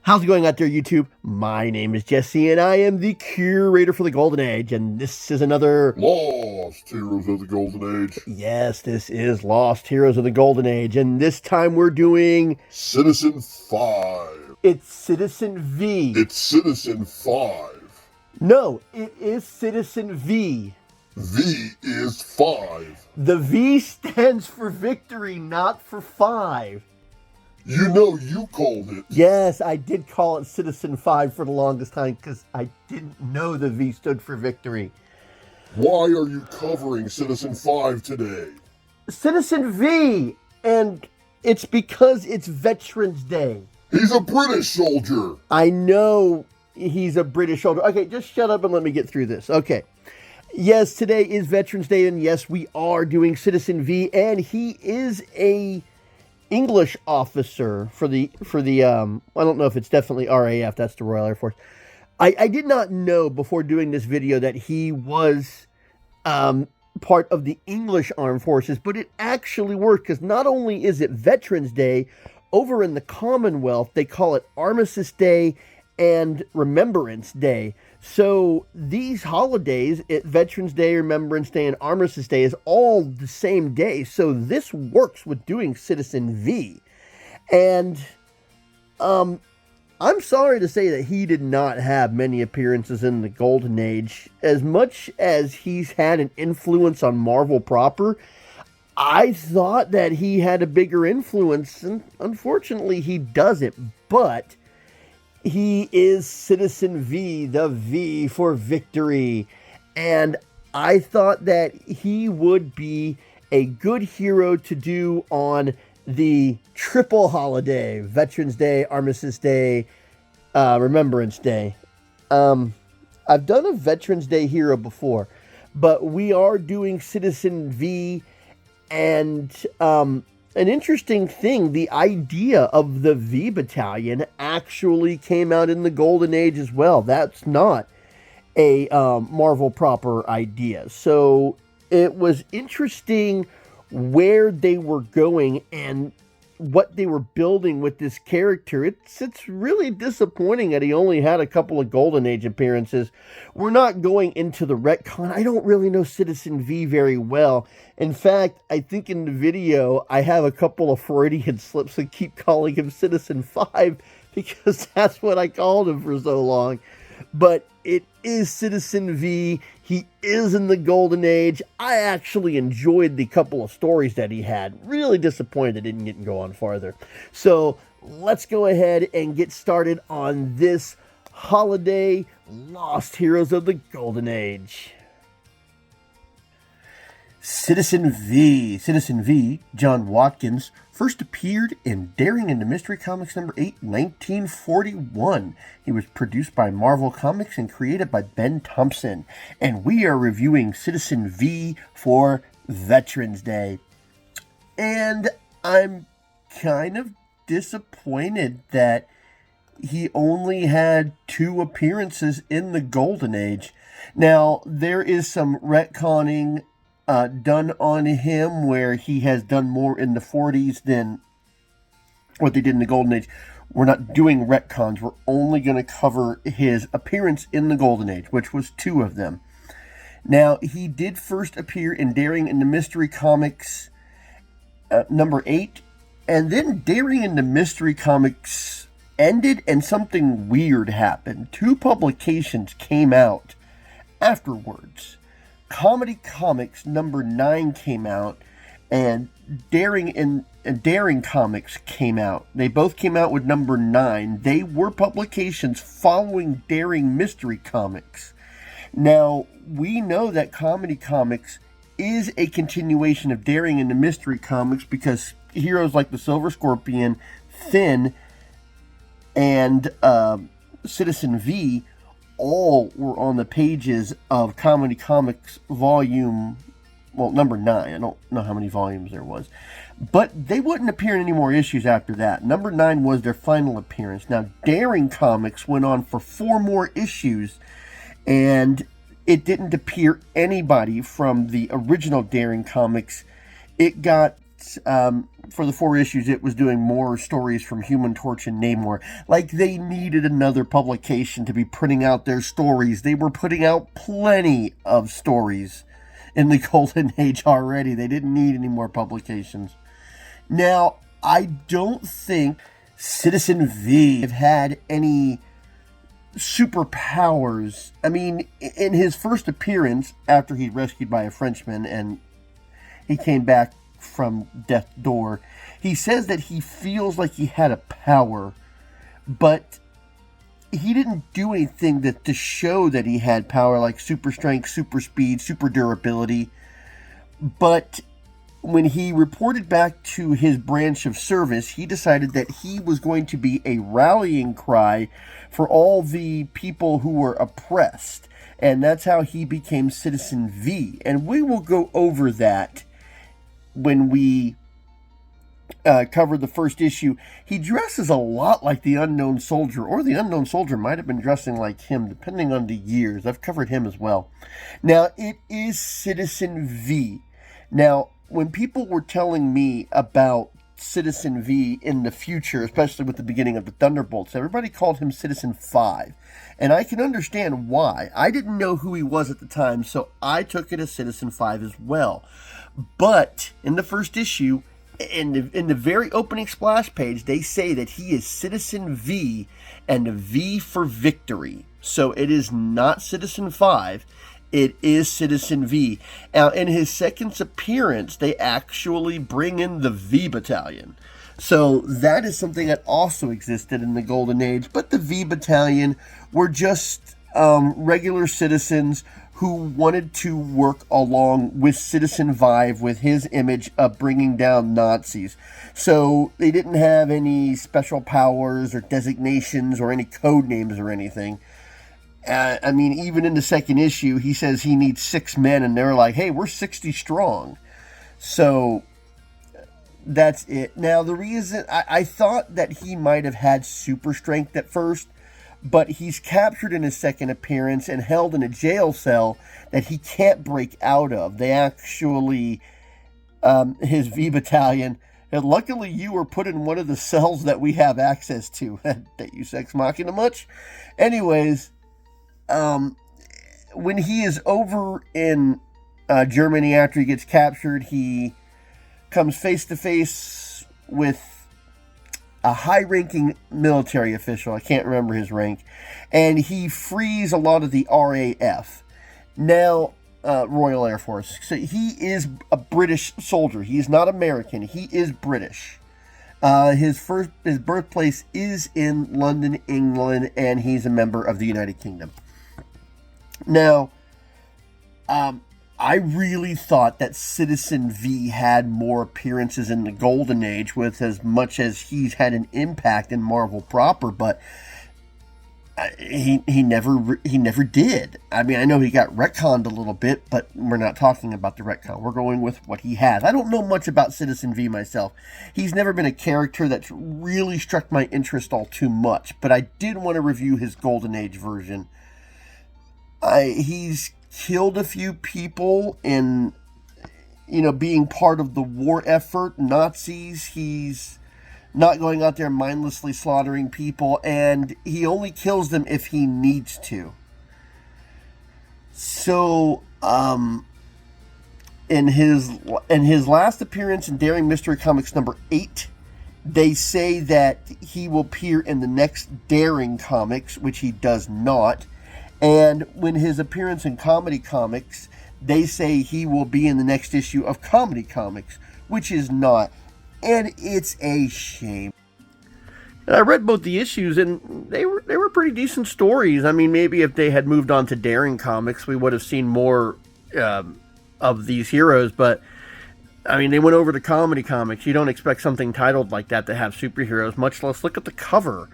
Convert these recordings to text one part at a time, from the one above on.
How's it going out there, YouTube? My name is Jesse, and I am the curator for the Golden Age, and this is another... Lost Heroes of the Golden Age. Yes, this is Lost Heroes of the Golden Age, and this time we're doing... Citizen 5. It's Citizen V. It's Citizen 5. No, it is Citizen V. V is 5. The V stands for victory, not for 5. You know you called it. Yes, I did call it Citizen 5 for the longest time because I didn't know the V stood for victory. Why are you covering Citizen 5 today? Citizen V! And it's because it's Veterans Day. He's a British soldier. I know he's a British soldier. Okay, just shut up and let me get through this. Okay. Yes, today is Veterans Day, and yes, we are doing Citizen V, and he is a English officer for the I don't know if it's definitely RAF, that's the Royal Air Force. I did not know before doing this video that he was part of the English Armed Forces, but it actually worked because not only is it Veterans Day, over in the Commonwealth, they call it Armistice Day and Remembrance Day. So these holidays, Veterans Day, Remembrance Day, and Armistice Day is all the same day. So this works with doing Citizen V. And I'm sorry to say that he did not have many appearances in the Golden Age. As much as he's had an influence on Marvel proper, I thought that he had a bigger influence, and unfortunately he doesn't. But he is Citizen V, the V for victory. And I thought that he would be a good hero to do on the triple holiday, Veterans Day, Armistice Day, Remembrance Day. I've done a Veterans Day hero before, but we are doing Citizen V, and an interesting thing, the idea of the V Battalion actually came out in the Golden Age as well. That's not a Marvel proper idea. So it was interesting where they were going and what they were building with this character. It's really disappointing that he only had a couple of Golden Age appearances. We're not going into the retcon. I don't really know Citizen V very well. In fact, I think in the video, I have a couple of Freudian slips and keep calling him Citizen 5 because that's what I called him for so long. But it is Citizen V. He is in the Golden Age. I actually enjoyed the couple of stories that he had. Really disappointed it didn't go on farther. So let's go ahead and get started on this holiday Lost Heroes of the Golden Age. Citizen V, John Watkins, first appeared in Daring into Mystery Comics number 8, 1941. He was produced by Marvel Comics and created by Ben Thompson. And we are reviewing Citizen V for Veterans Day. And I'm kind of disappointed that he only had 2 appearances in the Golden Age. Now, there is some retconning done on him where he has done more in the 40s than what they did in the Golden Age. We're not doing retcons. We're only going to cover his appearance in the Golden Age, which was 2 of them. Now, he did first appear in Daring into Mystery Comics number 8, and then Daring into Mystery Comics ended and something weird happened. 2 publications came out afterwards. Comedy Comics number 9 came out, and Daring Comics came out. They both came out with number 9. They were publications following Daring Mystery Comics. Now, we know that Comedy Comics is a continuation of Daring into Mystery Comics because heroes like the Silver Scorpion, Finn, and Citizen V all were on the pages of Comedy Comics volume, number 9. I don't know how many volumes there was. But they wouldn't appear in any more issues after that. Number 9 was their final appearance. Now, Daring Comics went on for 4 more issues, and it didn't appear anybody from the original Daring Comics. It got for the 4 issues, it was doing more stories from Human Torch and Namor. Like, they needed another publication to be putting out their stories. They were putting out plenty of stories in the Golden Age already. They didn't need any more publications. Now, I don't think Citizen V have had any superpowers. I mean, in his first appearance, after he's rescued by a Frenchman and he came back from death's door, he says that he feels like he had a power, but he didn't do anything to show that he had power, like super strength, super speed, super durability. But when he reported back to his branch of service, he decided that he was going to be a rallying cry for all the people who were oppressed. And that's how he became Citizen V. And we will go over that when we cover the first issue. He dresses a lot like the Unknown Soldier, or the Unknown Soldier might have been dressing like him, depending on the years. I've covered him as well. Now, it is Citizen V. Now, when people were telling me about Citizen V in the future, especially with the beginning of the Thunderbolts, everybody called him Citizen 5. And I can understand why. I didn't know who he was at the time, so I took it as Citizen 5 as well. But in the first issue, in the very opening splash page, they say that he is Citizen V and a V for victory. So it is not Citizen 5. It is Citizen V. Now, in his second appearance, they actually bring in the V Battalion. So that is something that also existed in the Golden Age. But the V Battalion were just regular citizens who wanted to work along with Citizen Vive with his image of bringing down Nazis. So they didn't have any special powers or designations or any code names or anything. I mean, even in the second issue, he says he needs 6 men, and they're like, hey, we're 60 strong. So that's it. Now, the reason I thought that he might have had super strength at first, but he's captured in his second appearance and held in a jail cell that he can't break out of. They actually, his V Battalion, and luckily you were put in one of the cells that we have access to. That you sex machina much? Anyways, when he is over in Germany after he gets captured, he comes face to face with a high-ranking military official. I can't remember his rank. And he frees a lot of the RAF. Now, Royal Air Force. So he is a British soldier. He is not American. He is British. His birthplace is in London, England, and he's a member of the United Kingdom. Now, I really thought that Citizen V had more appearances in the Golden Age, with as much as he's had an impact in Marvel proper, but he never did. I mean, I know he got retconned a little bit, but we're not talking about the retcon. We're going with what he has. I don't know much about Citizen V myself. He's never been a character that's really struck my interest all too much, but I did want to review his Golden Age version. He's killed a few people in, being part of the war effort, Nazis. He's not going out there mindlessly slaughtering people, and he only kills them if he needs to. So, in his last appearance in Daring Mystery Comics number 8, they say that he will appear in the next Daring Comics, which he does not. And when his appearance in Comedy Comics, they say he will be in the next issue of Comedy Comics, which is not. And it's a shame. And I read both the issues, and they were pretty decent stories. I mean, maybe if they had moved on to Daring Comics, we would have seen more of these heroes. But, I mean, they went over to Comedy Comics. You don't expect something titled like that to have superheroes, much less look at the cover.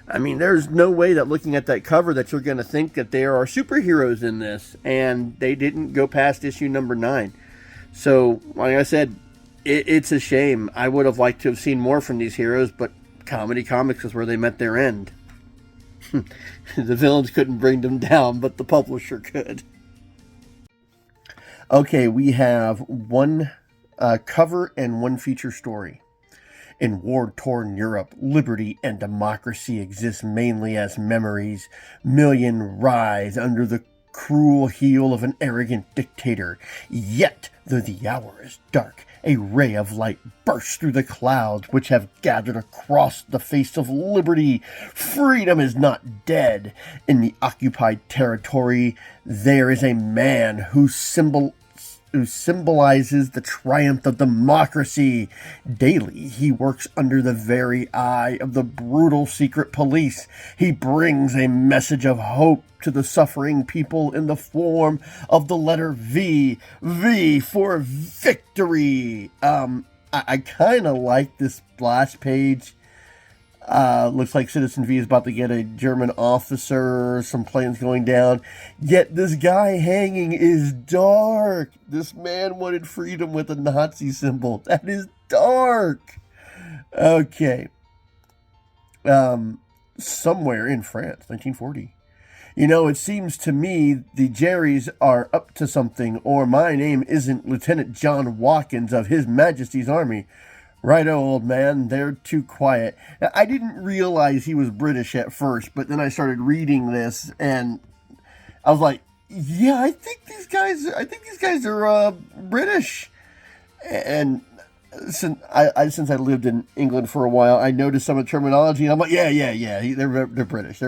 I mean, there's no way that looking at that cover that you're going to think that there are superheroes in this. And they didn't go past issue number 9. So, like I said, it's a shame. I would have liked to have seen more from these heroes, but Comedy Comics is where they met their end. The villains couldn't bring them down, but the publisher could. Okay, we have one cover and one feature story. In war-torn Europe, liberty and democracy exist mainly as memories. Millions rise under the cruel heel of an arrogant dictator. Yet, though the hour is dark, a ray of light bursts through the clouds which have gathered across the face of liberty. Freedom is not dead. In the occupied territory, there is a man who symbolizes the triumph of democracy. Daily, he works under the very eye of the brutal secret police. He brings a message of hope to the suffering people in the form of the letter V. V for victory. I kind of like this last page. Looks like Citizen V is about to get a German officer, some planes going down. Yet this guy hanging is dark. This man wanted freedom with a Nazi symbol. That is dark. Okay. Somewhere in France, 1940. You know, it seems to me the Jerrys are up to something, or my name isn't Lieutenant John Watkins of His Majesty's Army. Righto, old man, they're too quiet. Now, I didn't realize he was British at first, but then I started reading this, and I was like, yeah, I think these guys are British. And since I lived in England for a while, I noticed some of the terminology, and I'm like, yeah, they're British.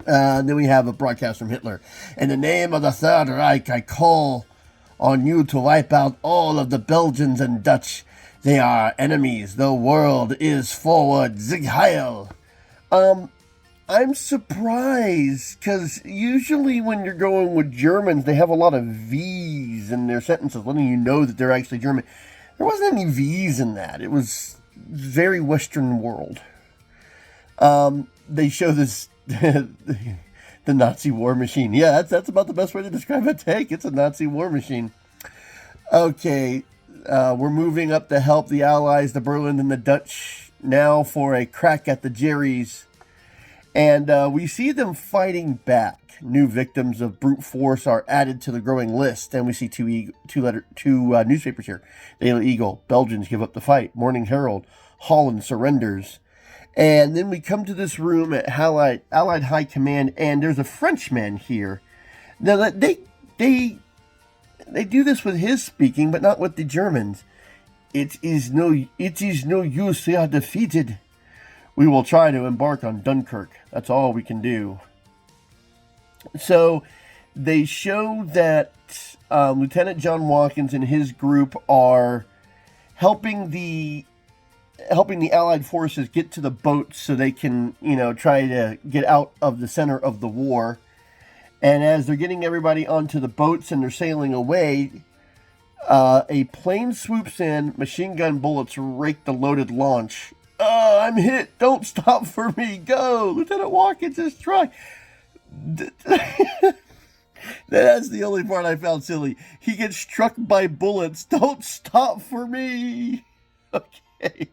Then we have a broadcast from Hitler. In the name of the Third Reich, I call on you to wipe out all of the Belgians and Dutch. They are enemies. The world is forward. Sieg Heil. I'm surprised, because usually when you're going with Germans, they have a lot of V's in their sentences, letting you know that they're actually German. There wasn't any V's in that. It was very Western world. They show this, the Nazi war machine. Yeah, that's about the best way to describe a tank. It's a Nazi war machine. Okay, we're moving up to help the Allies, the Berlin and the Dutch, now for a crack at the Jerrys. And we see them fighting back. New victims of brute force are added to the growing list. And we see two newspapers here. Daily Eagle, Belgians give up the fight. Morning Herald, Holland surrenders. And then we come to this room at Allied High Command, and there's a Frenchman here. Now, they do this with his speaking, but not with the Germans. It is no use, we are defeated. We will try to embark on Dunkirk. That's all we can do. So they show that Lieutenant John Watkins and his group are helping the Allied forces get to the boats so they can, try to get out of the center of the war. And as they're getting everybody onto the boats and they're sailing away, a plane swoops in, machine gun bullets rake the loaded launch. I'm hit. Don't stop for me. Go. Lieutenant Watkins is trying. That's the only part I found silly. He gets struck by bullets. Don't stop for me. Okay.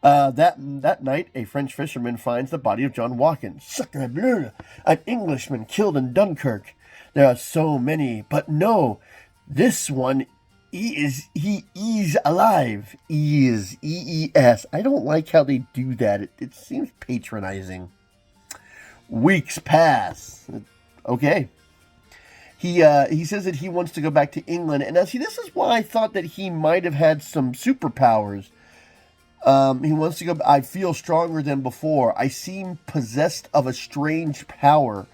That night, a French fisherman finds the body of John Watkins. Sacre bleu! An Englishman killed in Dunkirk. There are so many, but no, this one, he is alive. He is EES. I don't like how they do that. It seems patronizing. Weeks pass. Okay. He says that he wants to go back to England, and now see, this is why I thought that he might have had some superpowers. He wants to go. I feel stronger than before. I seem possessed of a strange power.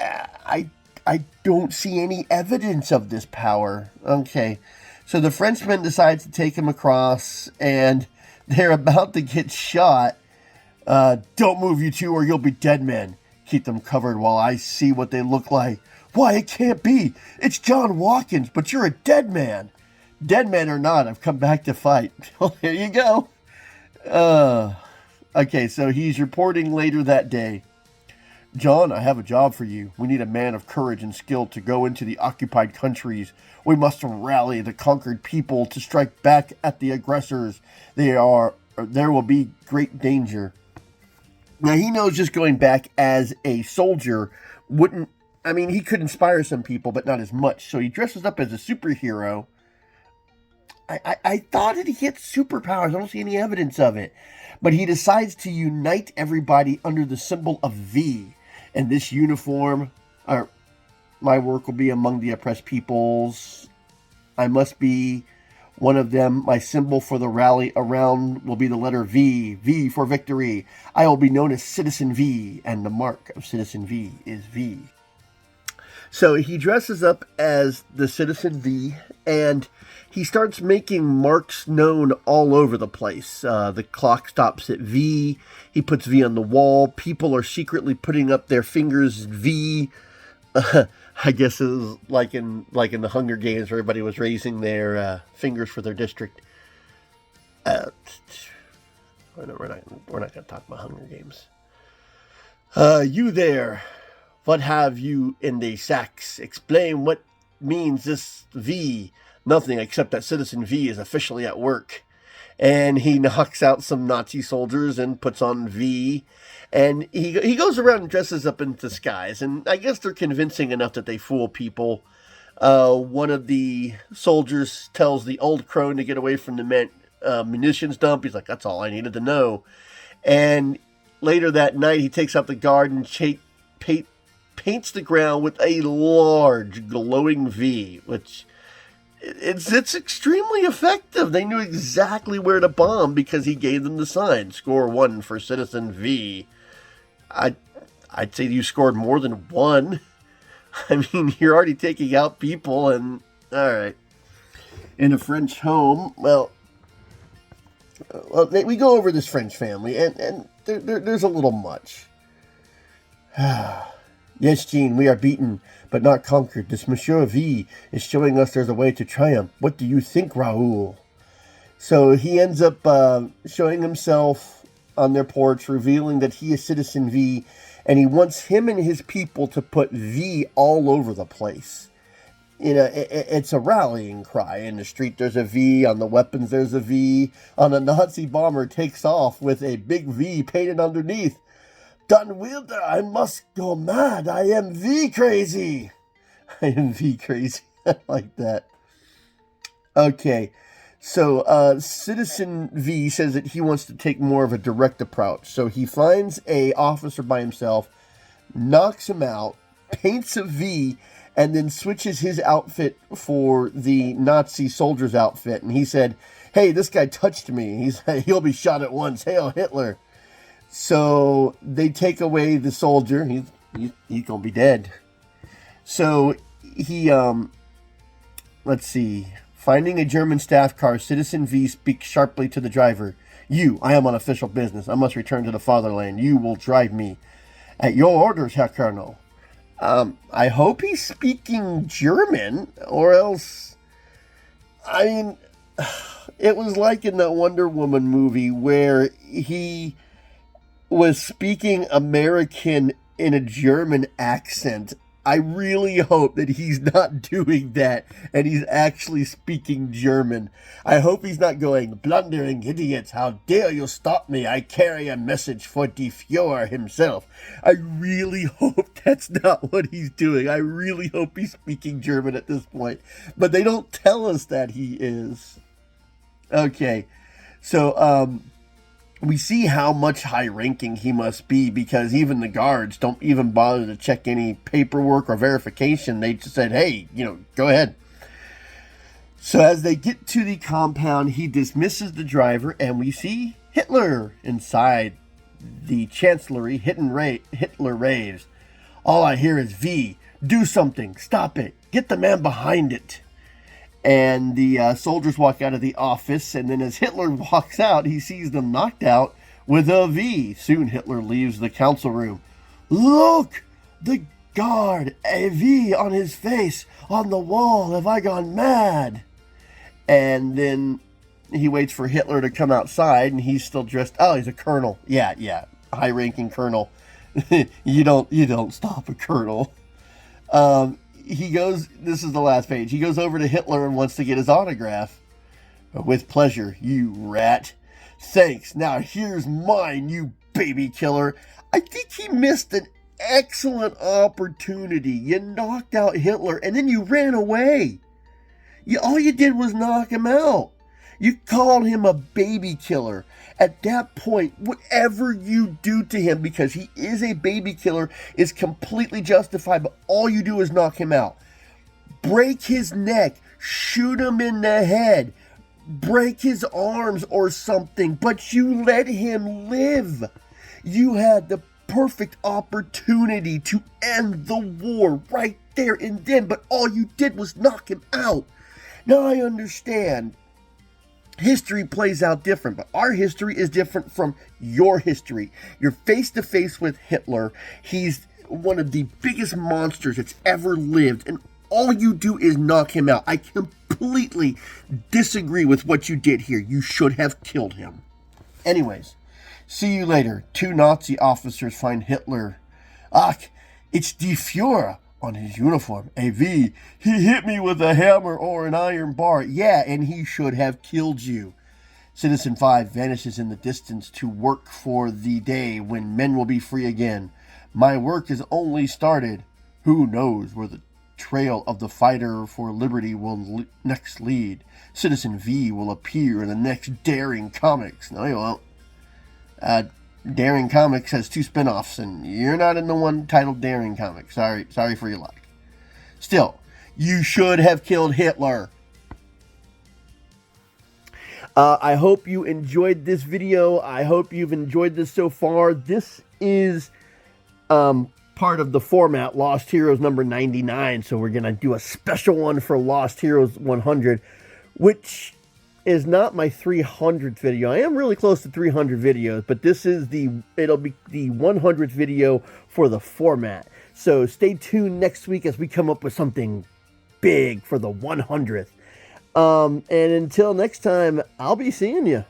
I don't see any evidence of this power. Okay. So the Frenchman decides to take him across, and they're about to get shot. Don't move, you two, or you'll be dead men. Keep them covered while I see what they look like. Why, it can't be. It's John Watkins, but you're a dead man. Dead man or not, I've come back to fight. Well, there you go. Okay, so he's reporting later that day. John, I have a job for you. We need a man of courage and skill to go into the occupied countries. We must rally the conquered people to strike back at the aggressors. There will be great danger. Now, he knows just going back as a soldier he could inspire some people, but not as much. So he dresses up as a superhero. I thought that he had superpowers. I don't see any evidence of it. But he decides to unite everybody under the symbol of V. And this uniform, my work will be among the oppressed peoples. I must be one of them. My symbol for the rally around will be the letter V. V for victory. I will be known as Citizen V, and the mark of Citizen V is V. So he dresses up as the Citizen V, and he starts making marks known all over the place. The clock stops at V. He puts V on the wall. People are secretly putting up their fingers V. I guess it was like in the Hunger Games, where everybody was raising their fingers for their district. We're not going to talk about Hunger Games. You there, what have you in the sacks? Explain what means this V. Nothing except that Citizen V is officially at work. And he knocks out some Nazi soldiers and puts on V. And he goes around and dresses up in disguise. And I guess they're convincing enough that they fool people. One of the soldiers tells the old crone to get away from the munitions dump. He's like, that's all I needed to know. And later that night, he takes out the guard and paints the ground with a large glowing V, which it's extremely effective. They knew exactly where to bomb because he gave them the sign. Score 1 for Citizen V. I'd say you scored more than 1. I mean, you're already taking out people, and all right. In a French home, well, we go over this French family, and there's a little much. Yes, Jean, we are beaten, but not conquered. This Monsieur V is showing us there's a way to triumph. What do you think, Raoul? So he ends up showing himself on their porch, revealing that he is Citizen V, and he wants him and his people to put V all over the place. You know, it's a rallying cry. In the street, there's a V. On the weapons, there's a V. On a Nazi bomber takes off with a big V painted underneath. Don Wilder, I must go mad. I am V crazy. I am V crazy. I like that. Okay. So, Citizen V says that he wants to take more of a direct approach. So he finds a officer by himself, knocks him out, paints a V, and then switches his outfit for the Nazi soldier's outfit. And he said, hey, this guy touched me. He'll be shot at once. Hail Hitler. So they take away the soldier. He's going to be dead. So he, let's see. Finding a German staff car, Citizen V speaks sharply to the driver. I am on official business. I must return to the fatherland. You will drive me. At your orders, Herr Colonel. I hope he's speaking German, or else, I mean, it was like in that Wonder Woman movie where he was speaking American in a German accent. I really hope that he's not doing that and he's actually speaking German. I hope he's not going, blundering idiots, how dare you stop me? I carry a message for the Fuhrer himself. I really hope that's not what he's doing. I really hope he's speaking German at this point. But they don't tell us that he is. Okay, so, we see how much high-ranking he must be because even the guards don't even bother to check any paperwork or verification. They just said, hey, go ahead. So as they get to the compound, he dismisses the driver, and we see Hitler inside the chancellery. Hitler raves. All I hear is V. Do something. Stop it. Get the man behind it. And the soldiers walk out of the office, and then as Hitler walks out, he sees them knocked out with a V. Soon Hitler leaves the council room. Look! The guard! A V on his face, on the wall. Have I gone mad? And then he waits for Hitler to come outside, and he's still dressed. Oh, he's a colonel. Yeah. High-ranking colonel. You don't stop a colonel. He goes, this is the last page, he goes over to Hitler and wants to get his autograph. With pleasure, you rat. Thanks, now here's mine, you baby killer. I think he missed an excellent opportunity. You knocked out Hitler and then you ran away. All you did was knock him out. You called him a baby killer. At that point, whatever you do to him, because he is a baby killer, is completely justified, but all you do is knock him out. Break his neck, shoot him in the head, break his arms or something, but you let him live. You had the perfect opportunity to end the war right there and then, but all you did was knock him out. Now I understand history plays out different, but our history is different from your history. You're face to face with Hitler. He's one of the biggest monsters that's ever lived, and all you do is knock him out. I completely disagree with what you did here. You should have killed him. Anyways, see you later. 2 Nazi officers find Hitler. Ach, it's die Führer on his uniform. A V. He hit me with a hammer or an iron bar. Yeah, and he should have killed you. Citizen 5 vanishes in the distance to work for the day when men will be free again. My work has only started. Who knows where the trail of the fighter for liberty will next lead? Citizen V will appear in the next Daring Comics. No, he won't. Daring Comics has 2 spin-offs, and you're not in the one titled Daring Comics. Sorry for your luck. Still, you should have killed Hitler. I hope you enjoyed this video. I hope you've enjoyed this so far. This is part of the format, Lost Heroes number 99. So we're going to do a special one for Lost Heroes 100, which is not my 300th video. I am really close to 300 videos, but this is it'll be the 100th video for the format. So stay tuned next week as we come up with something big for the 100th. And until next time, I'll be seeing you.